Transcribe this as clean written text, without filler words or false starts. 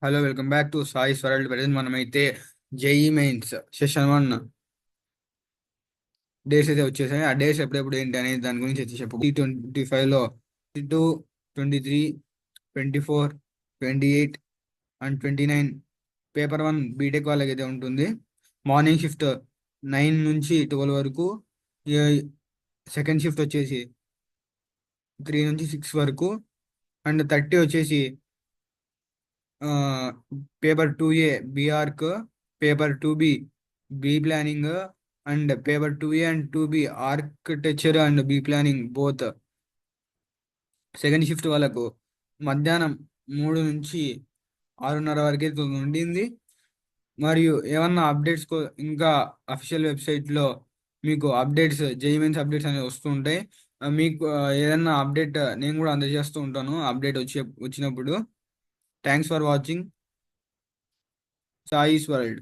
Hello, welcome back to Sai world. Present మనమైతే JEE mains session 1 days అయితే వచ్చేసాయి. ఆ డేస్ ఎప్పుడెప్పుడు ఏంటి అనేది దాని గురించి అయితే చెప్పు. 2025లో 22, 23, 24, 28 అండ్ 29 పేపర్ 1 బీటెక్ వాళ్ళకి అయితే ఉంటుంది. మార్నింగ్ షిఫ్ట్ 9 నుంచి 12 వరకు, సెకండ్ షిఫ్ట్ వచ్చేసి 3 నుంచి 6 వరకు, అండ్ 30 వచ్చేసి paper 2A B Arch, paper 2B B planning, and paper 2A and 2B architecture and B planning both. Second shift వాళ్ళకు మధ్యాహ్నం 3 నుంచి 6:30 వరకు అయితే ఉండింది. మరియు ఏమన్నా అప్డేట్స్ ఇంకా అఫీషియల్ వెబ్సైట్లో మీకు అప్డేట్స్, జేఈమెన్స్ అప్డేట్స్ అనేవి వస్తూ ఉంటాయి. మీకు ఏదన్నా అప్డేట్ నేను కూడా అందజేస్తూ ఉంటాను అప్డేట్ వచ్చినప్పుడు. Thanks for watching Sai's world.